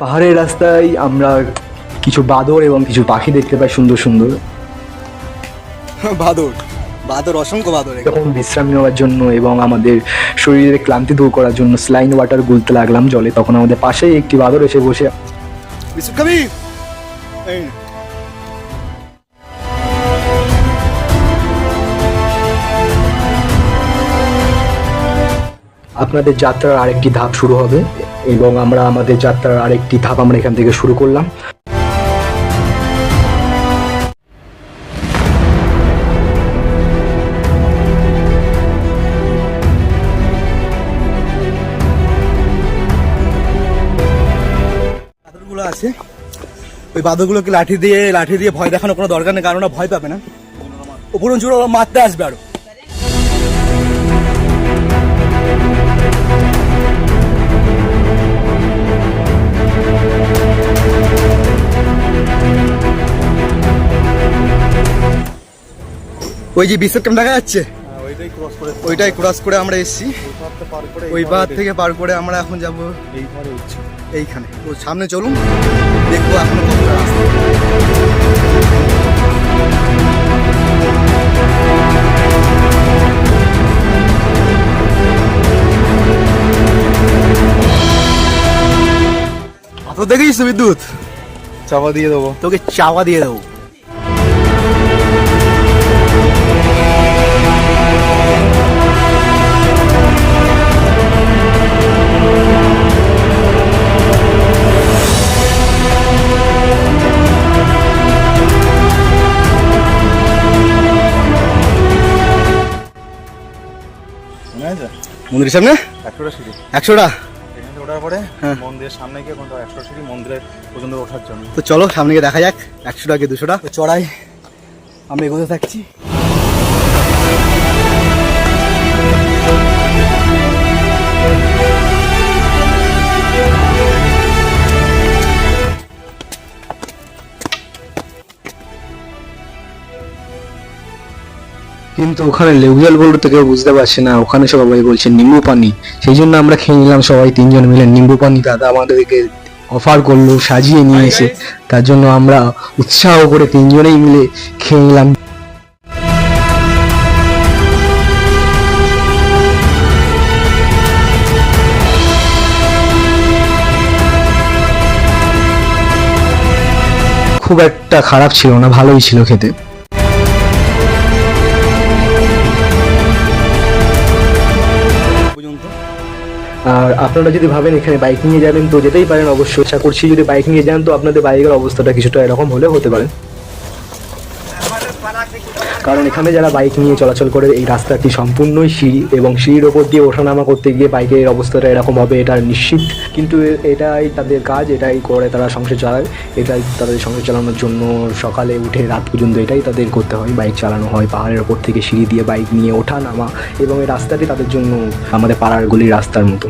পাহাড়ের রাস্তায় আমরা কিছু বাদর এবং কিছু পাখি দেখতে পাই, সুন্দর সুন্দর বাদর, অসংখ্য বাদর। এখন বিশ্রাম নেওয়ার জন্য এবং আমাদের শরীরের ক্লান্তি দূর করার জন্য স্লাইন ওয়াটার গুলতে লাগলাম জলে। তখন আমাদের পাশেই একটি বাদর এসে বসে। আপনাদের যাত্রার আরেকটি ধাপ শুরু হবে এবং আমরা আমাদের যাত্রার আরেকটি ধাপ আমরা এখান থেকে শুরু করলাম। আছে ওই বাদরগুলোকে লাঠি দিয়ে ভয় দেখানোর কোনো দরকার নেই, কারণ ওরা ভয় পাবে না। উপরঞ্চ ওরা মারতে আসবে আরো। ওই যে বিস্কুট ক্যাম্প দেখা যাচ্ছে, ওইটাই ক্রস করে ওইটাই ক্রস করে আমরা এসেছি। পাহাড়টা পার করে ওই পাহাড় থেকে পার করে আমরা এখন যাব এই ধারে উঠছি। এইখানে। তো সামনে চলুন, দেখবো এখন কতটা রাস্তা। তো দেখেছিস বিদ্যুৎ, চাপা দিয়ে দেবো। তোকে চাওয়া দিয়ে দেবো। মনে আছে মন্দিরের সামনে 100টা সিঁড়ি, 100টা। এখান থেকে ওঠার পরে হ্যাঁ। মন্দিরের সামনে গিয়ে কোনটা 100 সিঁড়ি মন্দিরের পর্যন্ত ওঠার জন্য। তো চলো সামনে গিয়ে দেখা যাক 100টা কি 200টা। তো চড়াই আমরা এগোতে থাকছি। কিন্তু ওখানে লেবু জল বলতে তো কেউ বুঝতে পারছে না, ওখানে সবাই বলছে নিম্বু পানি। সেই জন্য আমরা খেয়ে নিলাম সবাই 3জন মিলে নিম্বু পানি। দাদা আমাদেরকে অফার করলো সাজিয়ে নিয়ে এসে, তার জন্য আমরা উৎসাহ করে 3জনেই মিলে খেয়ে নিলাম। খুব একটা খারাপ ছিল না, ভালোই ছিল খেতে। পর্যন্ত আর আপনারা যদি ভাবেন এখানে বাইক নিয়ে যাবেন তো যেতেই পারেন অবশ্যই। আশা করছি যদি বাইক নিয়ে যান তো আপনাদের বাইকের অবস্থাটা কিছুটা এরকম হলেও হতে পারে, কারণ এখানে যারা বাইক নিয়ে চলাচল করে এই রাস্তাটি সম্পূর্ণই সিঁড়ি, এবং সিঁড়ির ওপর দিয়ে ওঠানামা করতে গিয়ে বাইকের অবস্থাটা এরকম হবে এটা নিশ্চিত। কিন্তু এটাই তাদের কাজ, এটাই করে তারা সংসার চালায়, এটাই তাদের সংসার চালানোর জন্য সকালে উঠে রাত পর্যন্ত এটাই তাদের করতে হয়। বাইক চালানো হয়, পাহাড়ের ওপর থেকে সিঁড়ি দিয়ে বাইক নিয়ে ওঠা নামা, এবং এই রাস্তাটি তাদের জন্য আমাদের পাড়ার গলির রাস্তার মতো।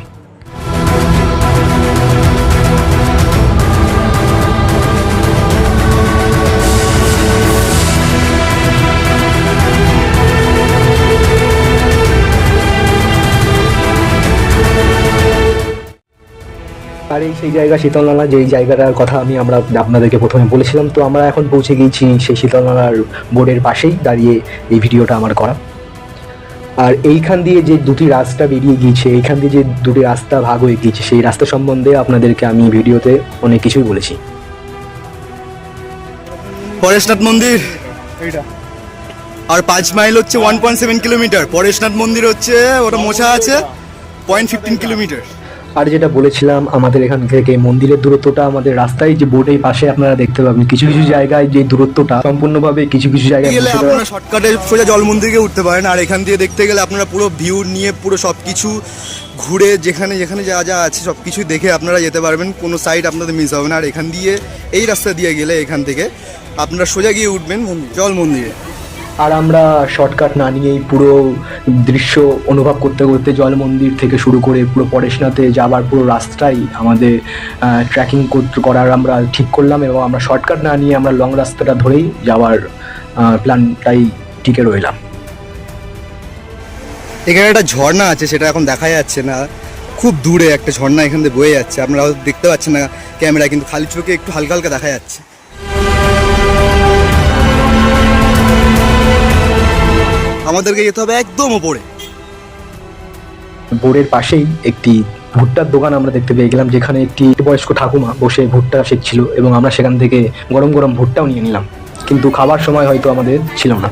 আর এই সেই জায়গা শীতলনালা, যেই জায়গাটার কথা আমরা আপনাদেরকে প্রথমে বলেছিলাম। তো আমরা এখন পৌঁছে গিয়েছি সেই শীতলনালার বোর্ডের পাশেই দাঁড়িয়ে এই ভিডিওটা আমার করা। আর এইখান দিয়ে যে দুটি রাস্তা বেরিয়ে গিয়েছে, এইখান দিয়ে যে দুটি রাস্তা ভাগ হয়ে গিয়েছে, সেই রাস্তা সম্বন্ধে আপনাদেরকে আমি ভিডিওতে অনেক কিছুই বলেছি। পরেশনাথ মন্দির এইটা আর 5 মাইল হচ্ছে 1.7 কিলোমিটার। পরেশনাথ মন্দির হচ্ছে ওটা মোছা আছে 0.15 কিলোমিটার। আর যেটা বলেছিলাম আমাদের এখান থেকে মন্দিরের দূরত্বটা আমাদের রাস্তায় যে বোর্ডের পাশে আপনারা দেখতে পাবেন, কিছু কিছু জায়গায় যে দূরত্বটা সম্পূর্ণভাবে কিছু কিছু জায়গায় গেলে পৌঁছে দেওয়া- আপনারা শর্টকাটে সোজা জল মন্দিরে উঠতে পারেন। আর এখান দিয়ে দেখতে গেলে আপনারা পুরো ভিউ নিয়ে পুরো সবকিছু ঘুরে যেখানে যেখানে যা যা আছে সব কিছু দেখে আপনারা যেতে পারবেন, কোনো সাইড আপনাদের মিস হবে না। আর এখান দিয়ে এই রাস্তা দিয়ে গেলে এখান থেকে আপনারা সোজা গিয়ে উঠবেন জল মন্দিরে। আর আমরা শর্টকাট না নিয়েই পুরো দৃশ্য অনুভব করতে করতে জল মন্দির থেকে শুরু করে পুরো পরেশনাথে যাবার পুরো রাস্তাটাই আমাদের ট্রেকিং করার আমরা ঠিক করলাম, এবং আমরা শর্টকাট না নিয়ে আমরা লং রাস্তাটা ধরেই যাওয়ার প্ল্যানটাই টিকে রইলাম। এখানে একটা ঝর্ণা আছে, সেটা এখন দেখা যাচ্ছে না, খুব দূরে একটা ঝর্ণা এখান থেকে বয়ে যাচ্ছে। আপনারা হয়তো দেখতে পাচ্ছেন না ক্যামেরায়, কিন্তু খালি চোখে একটু হালকা হালকা দেখা যাচ্ছে। আমাদেরকে যেতে হবে একদম ওপরে। বোর্ডের পাশেই একটি ভুট্টার দোকান আমরা দেখতে পেয়ে গেলাম, যেখানে একটি বয়স্ক ঠাকুমা বসে ভুট্টা সেকছিল, এবং আমরা সেখান থেকে গরম গরম ভুট্টাও নিয়ে নিলাম, কিন্তু খাবার সময় হয়তো আমাদের ছিল না।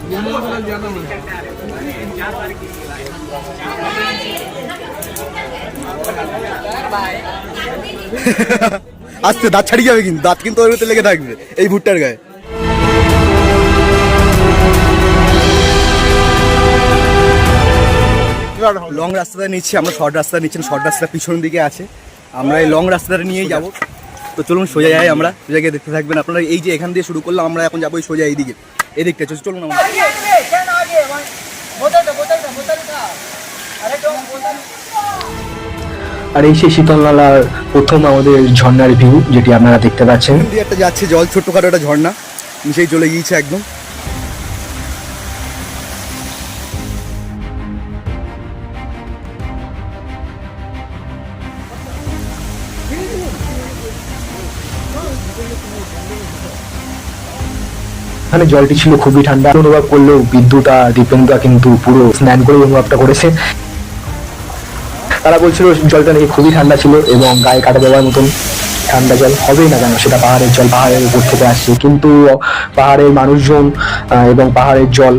আস্তে দাঁত ছাড়িয়ে যাবে, কিন্তু দাঁত কিন্তু ওর ভিতরে লেগে থাকবে এই ভুট্টার গায়ে। লং রাস্তাটা নিচ্ছি আমরা, শর্ট রাস্তা নিচ্ছি না, শর্ট রাস্তা পিছন দিকে আছে, আমরা এই লং রাস্তাটা নিয়েই যাব। তো চলুন সোজা যাই আমরা, সোজা গিয়ে দেখতে থাকবেন আপনারা। এই যে এখান দিয়ে শুরু করলাম, আমরা এখন যাবো সোজা এইদিকে, এদিকটা চলুন আমরা। আর এই সেই শীতলনালার প্রথম আমাদের ঝর্ণার ভিউ, যেটি আপনারা দেখতে পাচ্ছেন। এখান দিয়ে একটা যাচ্ছে জল, ছোট্টখাটো একটা ঝর্ণা, মিশেই চলে গিয়েছে একদম। এখানে জলটি ছিল খুবই ঠান্ডা অনুভব করলেও বিদ্যুৎ আর দীপেন্দা কিন্তু পুরো স্নান করে অনুভবটা করেছে। তারা বলছিল জলটা নাকি খুবই ঠান্ডা ছিল এবং গায়ে কাটা দেওয়ার মতন ঠান্ডা জল হবেই না কেন, সেটা পাহাড়ের জল, পাহাড়ের উপর থেকে আসছে। কিন্তু পাহাড়ের মানুষজন এবং পাহাড়ের জল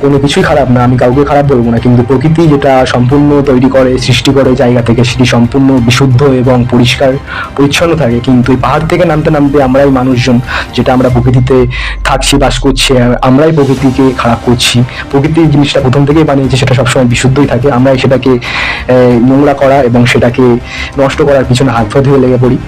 কোনো কিছুই খারাপ না, আমি কাউকে খারাপ বলবো না, কিন্তু প্রকৃতি যেটা সম্পূর্ণ তৈরি করে সৃষ্টি করে জায়গা থেকে সেটি সম্পূর্ণ বিশুদ্ধ এবং পরিষ্কার পরিচ্ছন্ন থাকে। কিন্তু এই পাহাড় থেকে নামতে নামতে আমরাই মানুষজন, যেটা আমরা প্রকৃতিতে থাকছি, বাস করছি, আমরাই প্রকৃতিকে খারাপ করছি। প্রকৃতির জিনিসটা প্রথম থেকেই বানিয়েছে, সেটা সবসময় বিশুদ্ধই থাকে, আমরাই সেটাকে নোংরা করা এবং সেটাকে নষ্ট করার পিছনে হাত ধরে লেগে পড়ি।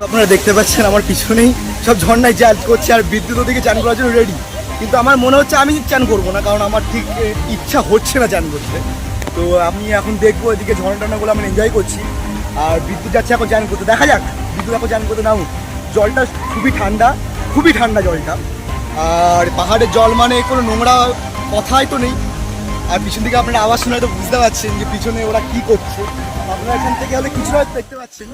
আপনারা দেখতে পাচ্ছেন আমার পিছনেই সব ঝর্ণায় চান করছে আর বিদ্যুৎ ওদিকে চান করার জন্য রেডি, কিন্তু আমার মনে হচ্ছে আমি চান করবো না, কারণ আমার ঠিক ইচ্ছা হচ্ছে না চান করতে। তো আমি এখন দেখবো এদিকে ঝর্ণা টর্নাগুলো আমি এনজয় করছি আর বিদ্যুৎ যাচ্ছে এখন চান করতে, দেখা যাক বিদ্যুৎ এখন চান করতে নামুক। জলটা খুবই ঠান্ডা জলটা, আর পাহাড়ের জল মানে কোনো নোংরা কথাই তো নেই। আর পিছন দিকে আপনারা আওয়াজ শুনে হয়তো বুঝতে পারছেন যে পিছনে ওরা কি করছে, আপনারা এখান থেকে হলে কিছু হয়তো দেখতে পাচ্ছেন।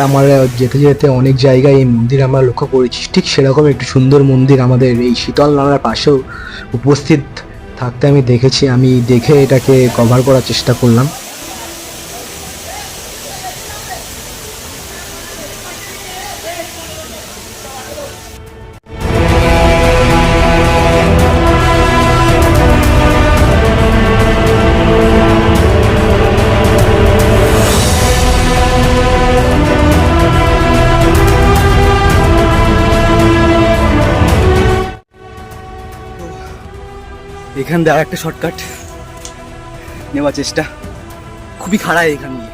আমরা যেতে যেতে অনেক জায়গায় এই মন্দির আমরা লক্ষ্য করেছি, ঠিক সেরকম একটি সুন্দর মন্দির আমাদের এই শীতল নালার পাশেও উপস্থিত থাকতে আমি দেখেছি। আমি দেখে এটাকে কভার করার চেষ্টা করলাম। এখান দিয়ে আর একটা শর্টকাট নেওয়ার চেষ্টা, খুবই খাড়াই এখান দিয়ে।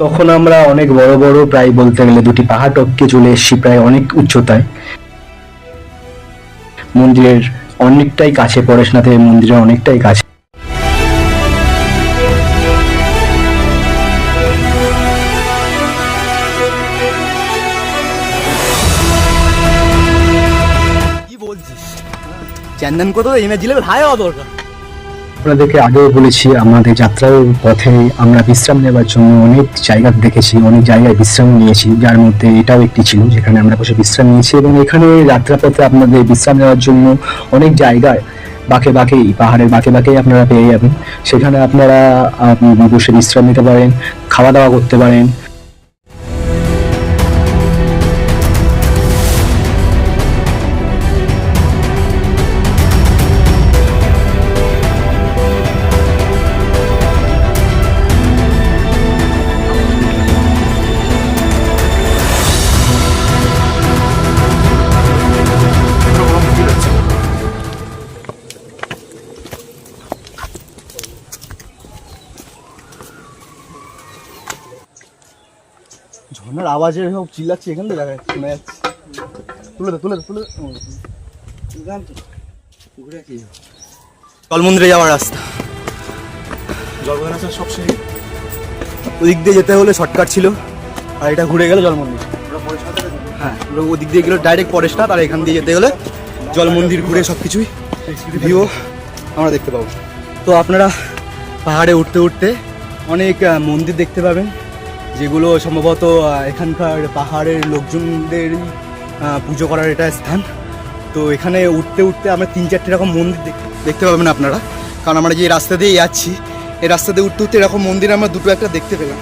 তখন আমরা অনেক বড় বড়, প্রায় বলতে গেলে দুটি পাহাড় টপকে চলে এসেছি প্রায় অনেক উচ্চতায়। মন্দিরের অনেকটাই কাছে, পরেশনাথের মন্দিরের অনেকটাই কাছে। কি বলছিস, চ্যান্দান কোথাও এনার্জি লেভেল হাই হওয়া দরকার। আপনাদেরকে আগেও বলেছি, আমাদের যাত্রার পথে আমরা বিশ্রাম নেওয়ার জন্য অনেক জায়গা দেখেছি, অনেক জায়গায় বিশ্রাম নিয়েছি, যার মধ্যে এটাও একটি ছিল যেখানে আমরা বসে বিশ্রাম নিয়েছি। এবং এখানে যাত্রাপথে আপনাদের বিশ্রাম নেওয়ার জন্য অনেক জায়গায় বাঁকেই পাহাড়ের বাঁকেই আপনারা পেয়ে যাবেন, সেখানে আপনারা বসে বিশ্রাম নিতে পারেন, খাওয়া দাওয়া করতে পারেন। ওনার আওয়াজের সব চিল্লাচ্ছে এখান থেকে দেখা যাচ্ছে, শোনা যাচ্ছে। তুলে জল মন্দিরে যাওয়ার রাস্তা, জলবায়ু আসার সব সেই ওদিক দিয়ে যেতে হলে শর্টকাট ছিল, আর এটা ঘুরে গেলে জল মন্দির। হ্যাঁ, ওদিক দিয়ে গেলে ডাইরেক্ট ফরেস্টটা, আর এখান দিয়ে যেতে হলে জল মন্দির ঘুরে সব কিছুই ভিউ আমরা দেখতে পাবো। তো আপনারা পাহাড়ে উঠতে উঠতে অনেক মন্দির দেখতে পাবেন, যেগুলো সম্ভবত এখানকার পাহাড়ের লোকজনদের পুজো করার এটা স্থান। তো এখানে উঠতে উঠতে আমরা 3-4টে এরকম মন্দির দেখতে পাবেন আপনারা, কারণ আমরা যে রাস্তা দিয়ে যাচ্ছি এই রাস্তা দিয়ে উঠতে উঠতে এরকম মন্দির আমরা 2-1টা দেখতে পেলাম।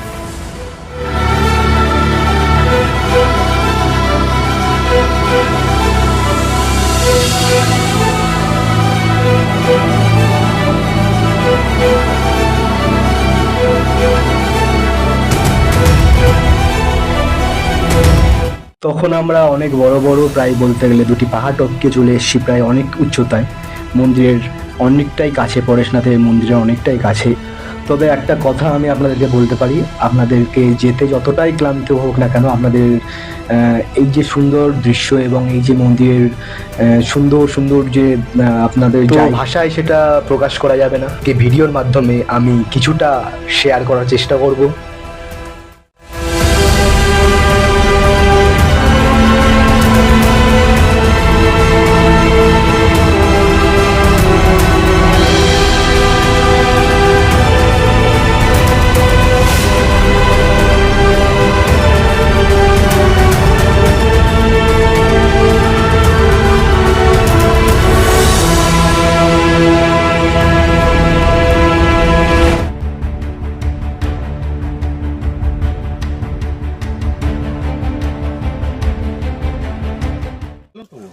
তখন আমরা অনেক বড় বড়, প্রায় বলতে গেলে 2টি পাহাড় টপকে চলে এসেছি প্রায় অনেক উচ্চতায়। মন্দিরের অনেকটাই কাছে, পরেশনাথের মন্দিরের অনেকটাই কাছে। তবে একটা কথা আমি আপনাদেরকে বলতে পারি, আপনাদেরকে যেতে যতটাই ক্লান্ত হোক না কেন, আপনাদের এই যে সুন্দর দৃশ্য এবং এই যে মন্দিরের সুন্দর সুন্দর যে আপনাদের ভাষায় সেটা প্রকাশ করা যাবে না। এই ভিডিওর মাধ্যমে আমি কিছুটা শেয়ার করার চেষ্টা করব।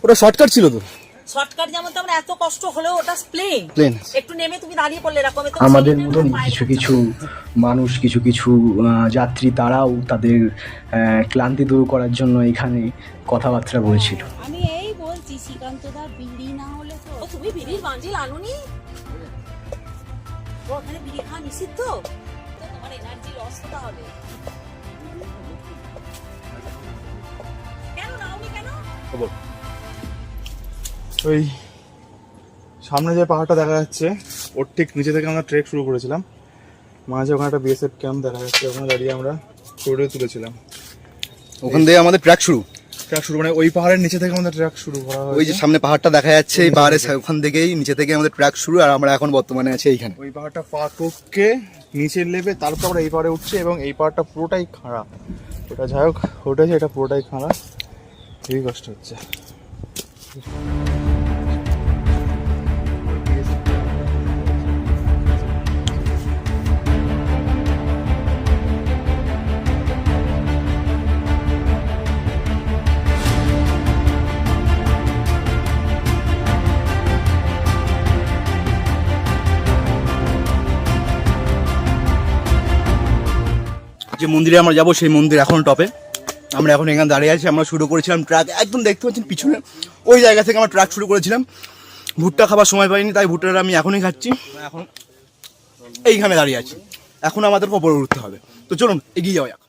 ওটা শর্টকাট ছিল তো, শর্টকাট যেমন তেমন এত কষ্ট হলেও ওটা প্লেন প্লেন। একটু নেমে তুমি দাঁড়িয়ে পড়লে এরকম আমাদের মতন কিছু কিছু মানুষ, কিছু কিছু যাত্রী, তারাও তাদের ক্লান্তি দূর করার জন্য এখানে কথাবার্তা বলছিল। আমি এই বলছি শ্রীকান্তদা বিড়ি না হলে তো তুমি বিড়ির বান্ডিল আনুনি? ওখানে বিড়ি খাওয়া নিষিদ্ধ তো, তোমার এনার্জি লস তো হবে। কেন নাওনি কেন? ওই সামনে যে পাহাড়টা দেখা যাচ্ছে ওর ঠিক নিচে থেকে আমরা ট্রেক শুরু করেছিলাম। মাঝে ওখানে একটা বিএসএফ ক্যাম্প দেখা যাচ্ছে, ওখানে দাঁড়িয়ে আমরা ফটো তুলেছিলাম। ওখান থেকে আমাদের ট্র্যাক শুরু মানে ওই পাহাড়ের নিচে থেকে আমাদের ট্রেক শুরু করা হয়। ওই যে সামনে পাহাড়টা দেখা যাচ্ছে, এই পাহাড়ের ওখান থেকেই নিচে থেকে আমাদের ট্র্যাক শুরু, আর আমরা এখন বর্তমানে আছি এইখানে। ওই পাহাড়টা পার টপকে নিচে নেবে, তারপর আমরা এই পাহাড়ে উঠছি, এবং এই পাহাড়টা পুরোটাই খাড়া। ওটা যাই হোক উঠেছে, এটা পুরোটাই খাড়া, খুবই কষ্ট হচ্ছে। যে মন্দিরে আমরা যাবো সেই মন্দির এখন টপে। আমরা এখন এখানে দাঁড়িয়ে আছি, আমরা শুরু করেছিলাম ট্র্যাক, একদম দেখতে পাচ্ছেন পিছনে ওই জায়গা থেকে আমরা ট্র্যাক শুরু করেছিলাম। ভুট্টা খাবার সময় পাইনি, তাই ভুট্টাটা আমি এখনই খাচ্ছি। এখন এইখানে দাঁড়িয়ে আছি, এখন আমাদের উপরে উঠতে হবে। তো চলুন এগিয়ে যাওয়া যাক।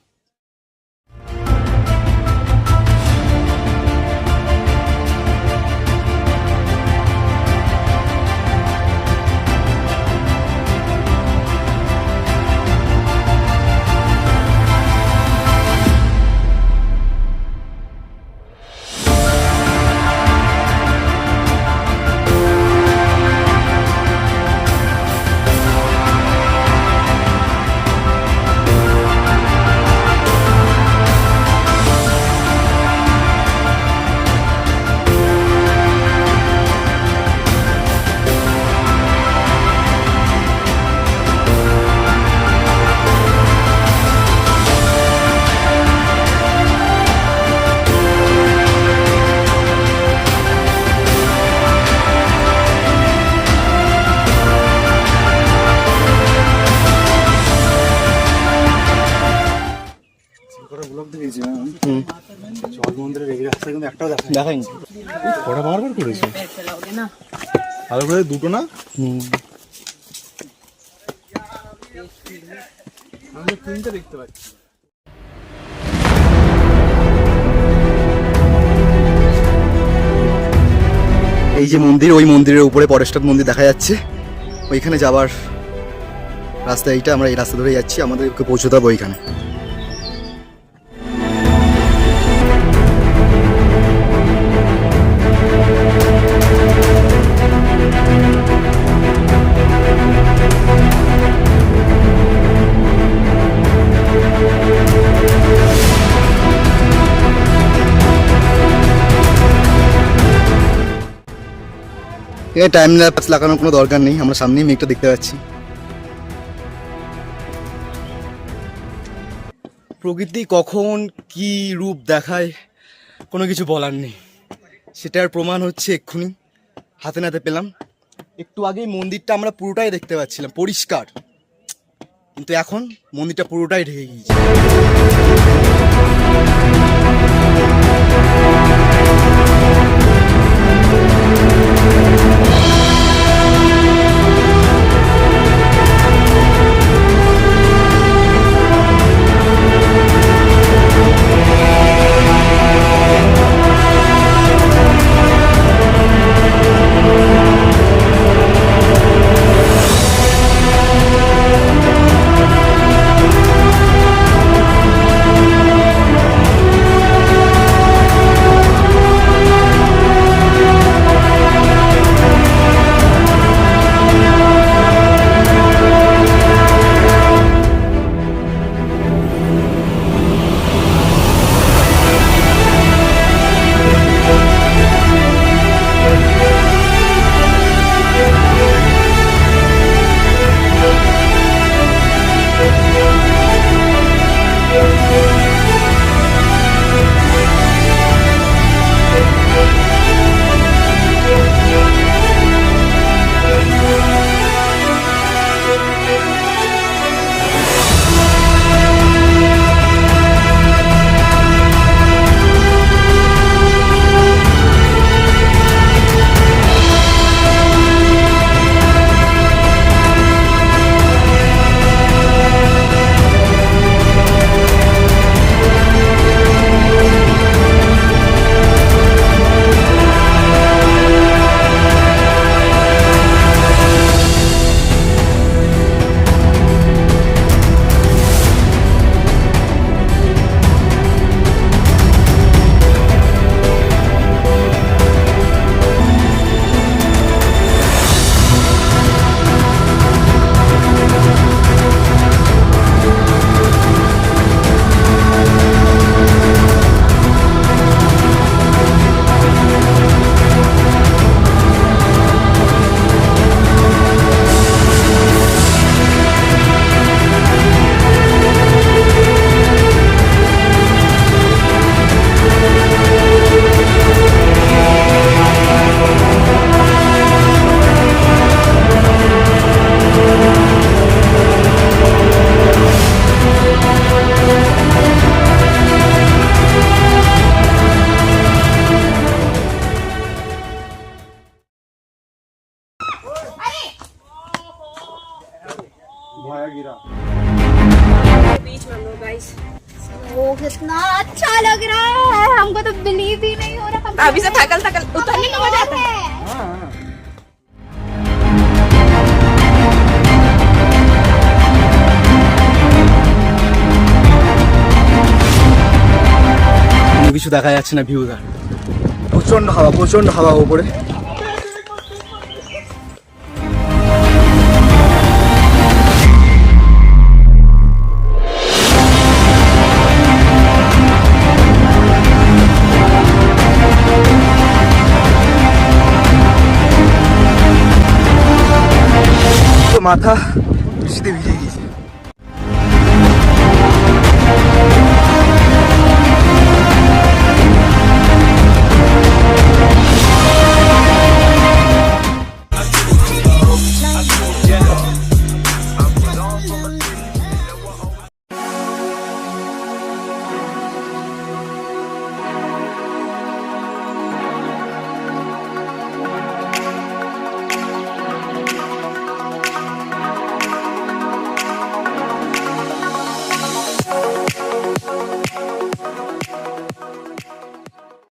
জল মন্দিরের এই রাস্তা কিন্তু একটাও দেখায়নি। কটা পাহাড় পার করেছে? ভালো করে দুটো না? আমি তিনটে দেখতে পাচ্ছি। এই যে মন্দির, ওই মন্দিরের উপরে পরেশনাথ মন্দির দেখা যাচ্ছে। ওইখানে যাওয়ার রাস্তা এইটা, আমরা এই রাস্তা ধরে যাচ্ছি, আমাদেরকে পৌঁছতে হবে ওইখানে। এখানে টাইম ল্যাপস লাগানোর কোনো দরকার নেই, আমরা সামনেই মেঘটা দেখতে পাচ্ছি। প্রকৃতি কখন কি রূপ দেখায় কোনো কিছু বলার নেই, সেটার প্রমাণ হচ্ছে এক্ষুনি হাতে নাতে পেলাম। একটু আগেই মন্দিরটা আমরা পুরোটাই দেখতে পাচ্ছিলাম পরিষ্কার, কিন্তু এখন মন্দিরটা পুরোটাই ঢেকে গিয়েছে। बीच में हम लोग गाइस, वो कितना अच्छा लग रहा है, हमको तो बिलीव ही नहीं हो रहा। अभी से थकल थकल उतरने का मजा आता है। কোনো কিছু দেখা যাচ্ছে না, ভিউ দেখ, প্রচন্ড হাওয়া উপরে। মাথা বৃষ্টিতে ভিজে গিয়েছে।